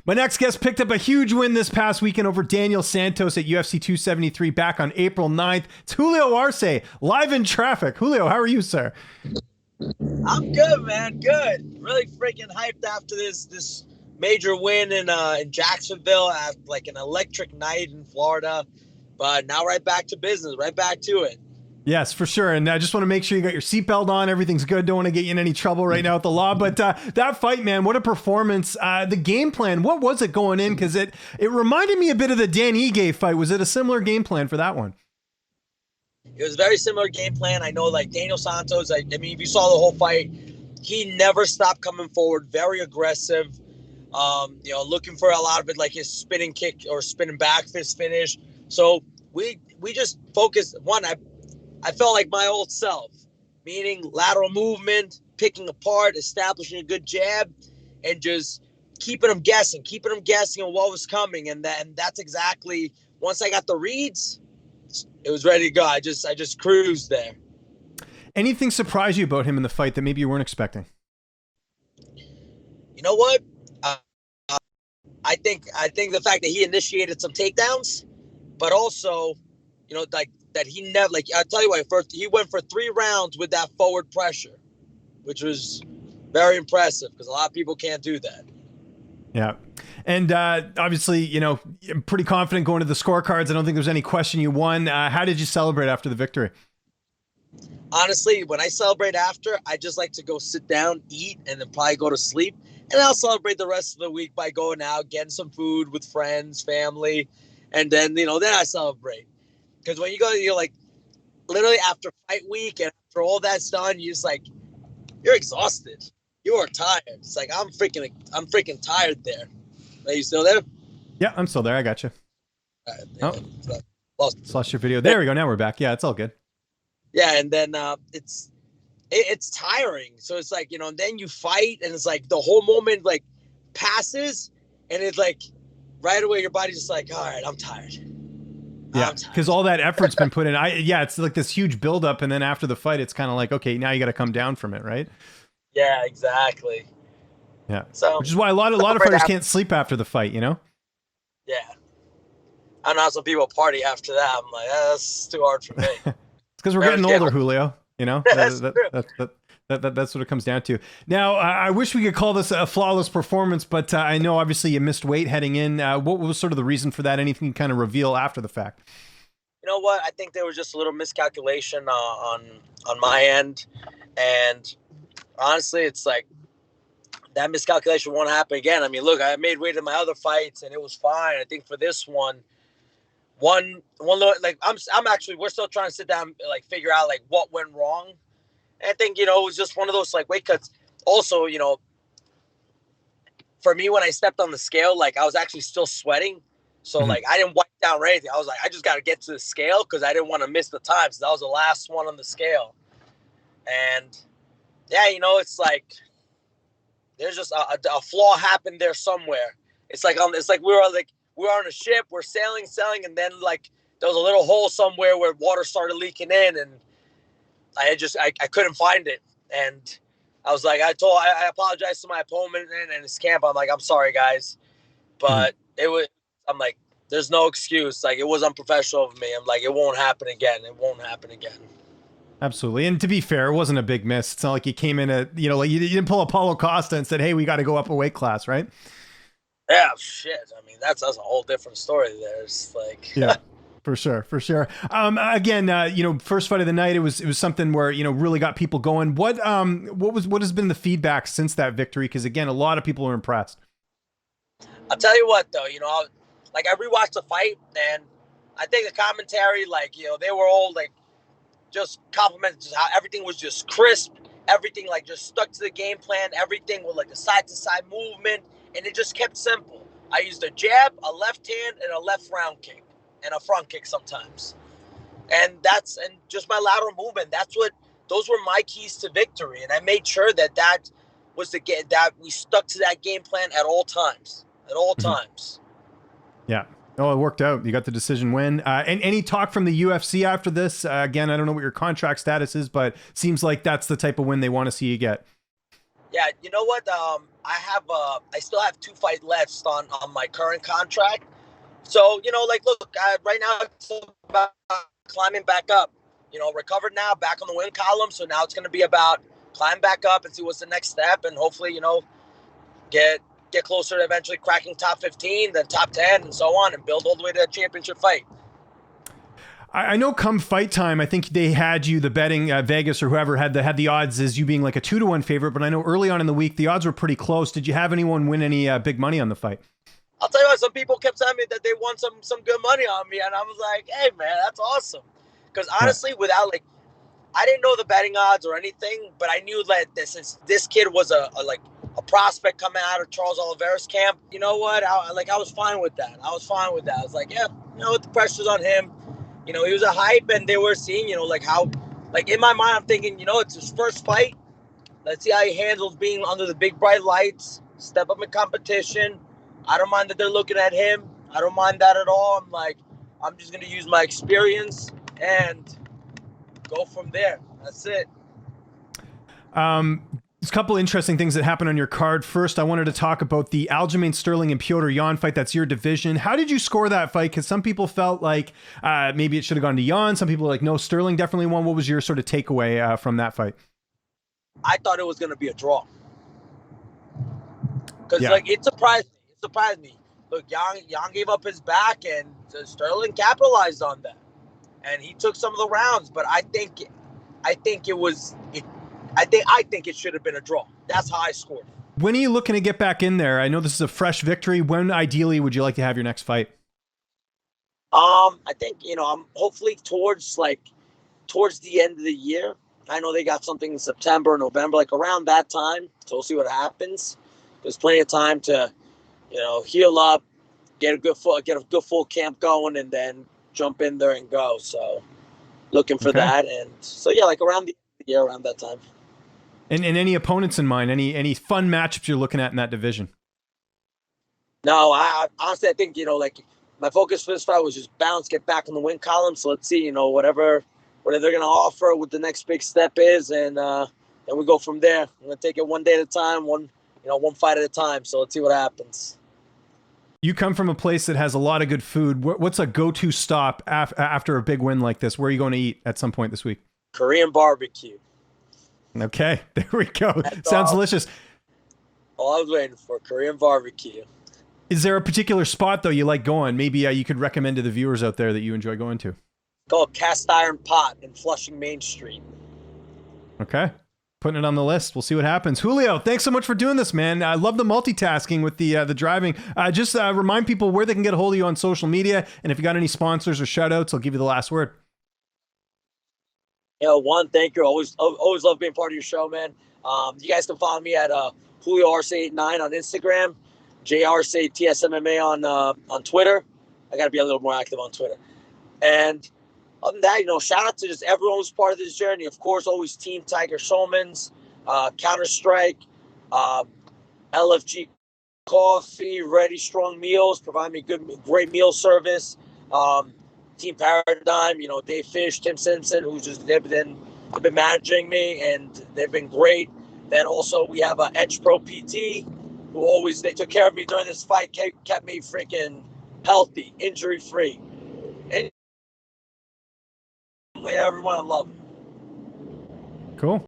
My next guest picked up a huge win this past weekend over Daniel Santos at UFC 273 back on April 9th. It's Julio Arce, live in traffic. Julio, how are you, sir? I'm good, man. Good. Really freaking hyped after this major win in Jacksonville at like an electric night in Florida. But now right back to business, right back to it. Yes, for sure. And I just want to make sure you got your seatbelt on. Everything's good. Don't want to get you in any trouble right now with the law. But that fight, man, what a performance. The game plan, what was it going in? Because it reminded me a bit of the Dan Ige fight. Was it a similar game plan for that one? It was a very similar game plan. I know, like, Daniel Santos, I mean, if you saw the whole fight, he never stopped coming forward, very aggressive, looking for a lot of it, like his spinning kick or spinning back fist finish. So we just focused. One, I felt like my old self, meaning lateral movement, picking apart, establishing a good jab, and just keeping them guessing on what was coming. And that's exactly, once I got the reads, it was ready to go. I just cruised there. Anything surprise you about him in the fight that maybe you weren't expecting? You know what? I think the fact that he initiated some takedowns, but also, that he never, like, I'll tell you what, first he went for 3 rounds with that forward pressure, which was very impressive because a lot of people can't do that. Yeah. And obviously, I'm pretty confident going to the scorecards. I don't think there's any question you won. How did you celebrate after the victory? Honestly, when I celebrate after, I just like to go sit down, eat, and then probably go to sleep. And I'll celebrate the rest of the week by going out, getting some food with friends, family. And then, then I celebrate. Because when you go, you're like, literally after fight week and after all that's done, you're exhausted. You are tired. It's like, I'm freaking tired there. Are you still there? Yeah, I'm still there. I got you. Right, lost your video. There we go. Now we're back. Yeah, it's all good. Yeah, and then it's tiring. So it's like, and then you fight, and it's like the whole moment like passes, and it's like right away your body's just like, all right, I'm tired. Yeah, because all that effort's been put in. It's like this huge buildup, and then after the fight, it's kind of like, okay, now you got to come down from it, right? Yeah, exactly. Yeah, so which is why a lot of fighters can't sleep after the fight, Yeah, I know some people party after that. I'm like, that's too hard for me. It's because we're getting older, Julio. That's what it comes down to. Now, I wish we could call this a flawless performance, but I know obviously you missed weight heading in. What was sort of the reason for that? Anything you kind of reveal after the fact? You know what? I think there was just a little miscalculation on my end, and honestly, it's like that miscalculation won't happen again. I mean, look, I made weight in my other fights, and it was fine. I think for this one like I'm actually, we're still trying to sit down, like figure out like what went wrong. And I think, it was just one of those like weight cuts. Also, for me, when I stepped on the scale, like I was actually still sweating. So like I didn't wipe down or anything. I was like, I just got to get to the scale because I didn't want to miss the time. So that was the last one on the scale. And yeah, it's like there's just a flaw happened there somewhere. It's like we were on a ship, we're sailing, and then like there was a little hole somewhere where water started leaking in, and I couldn't find it. And I was like, I apologized to my opponent and his camp. I'm like, I'm sorry, guys. But I'm like, there's no excuse. Like, it was unprofessional of me. I'm like, it won't happen again. It won't happen again. Absolutely. And to be fair, it wasn't a big miss. It's not like you came in like you didn't pull Apollo Costa and said, hey, we got to go up a weight class, right? Yeah, shit. I mean, that's a whole different story there. It's like, yeah, for sure. Again, first fight of the night, it was something where, really got people going. What has been the feedback since that victory? Because again, a lot of people are impressed. I'll tell you what, though, like I rewatched the fight, and I think the commentary, like, they were all like just complimented just how everything was just crisp. Everything like just stuck to the game plan. Everything with like a side to side movement. And it just kept simple. I used a jab, a left hand, and a left round kick, and a front kick sometimes. And just my lateral movement. Those were my keys to victory. And I made sure that was that we stuck to that game plan at all times. Yeah. Oh, it worked out. You got the decision win. And any talk from the UFC after this? Again, I don't know what your contract status is, but seems like that's the type of win they want to see you get. Yeah, you know what? I still have 2 fights left on my current contract. So like, look, right now it's about climbing back up. Recovered now, back on the win column. So now it's going to be about climb back up and see what's the next step, and hopefully, get closer to eventually cracking top 15, then top 10, and so on, and build all the way to a championship fight. I know come fight time, I think they had you, the betting, Vegas or whoever had the odds as you being like a 2-1 favorite. But I know early on in the week, the odds were pretty close. Did you have anyone win any big money on the fight? I'll tell you what, some people kept telling me that they won some good money on me, and I was like, hey, man, that's awesome. Because honestly, I didn't know the betting odds or anything, but I knew that this kid was a prospect coming out of Charles Oliveira's camp. You know what? I was fine with that. I was like, yeah, the pressure's on him. He was a hype, and they were seeing, how in my mind, I'm thinking, it's his first fight. Let's see how he handles being under the big bright lights, step up in competition. I don't mind that they're looking at him. I don't mind that at all. I'm just going to use my experience and go from there. That's it. There's a couple interesting things that happened on your card. First, I wanted to talk about the Aljamain Sterling and Petr Yan fight. That's your division. How did you score that fight? Because some people felt like maybe it should have gone to Yan. Some people were like, no, Sterling definitely won. What was your sort of takeaway from that fight? I thought it was going to be a draw. Because it surprised me. Look, Yan gave up his back, and Sterling capitalized on that, and he took some of the rounds. But I think it should have been a draw. That's how I scored. When are you looking to get back in there? I know this is a fresh victory. When ideally would you like to have your next fight? I think I'm hopefully towards the end of the year. I know they got something in September, November, around that time. So we'll see what happens. There's plenty of time to, heal up, get a good full camp going, and then jump in there and go. So looking for that, and so yeah, around the year, around that time. And any opponents in mind? Any fun matchups you're looking at in that division? No, I honestly, I think my focus for this fight was just bounce, get back in the win column. So let's see, whatever they're going to offer, what the next big step is, and we go from there. I'm going to take it one day at a time, one fight at a time. So let's see what happens. You come from a place that has a lot of good food. What's a go-to stop after a big win like this? Where are you going to eat at some point this week? Korean barbecue. Okay, there we go. Sounds delicious. All I was waiting for, Korean barbecue. Is there a particular spot, though, you like going? Maybe you could recommend to the viewers out there that you enjoy going to. It's called Cast Iron Pot in Flushing Main Street. Okay. Putting it on the list. We'll see what happens. Julio, thanks so much for doing this, man. I love the multitasking with the driving. Just remind people where they can get a hold of you on social media. And if you got any sponsors or shout outs, I'll give you the last word. Thank you. Always love being part of your show, man. You guys can follow me at Julio Arce 89 on Instagram, JRC TSMMA on Twitter. I got to be a little more active on Twitter. And other than that, shout out to just everyone who's part of this journey. Of course, always Team Tiger Schulman's, Counter-Strike, LFG Coffee, Ready Strong Meals, provide me great meal service. Team Paradigm, Dave Fish, Tim Simpson, they've been managing me, and they've been great. Then also we have Edge Pro PT, who they took care of me during this fight, kept me freaking healthy, injury free, and everyone I love. Cool.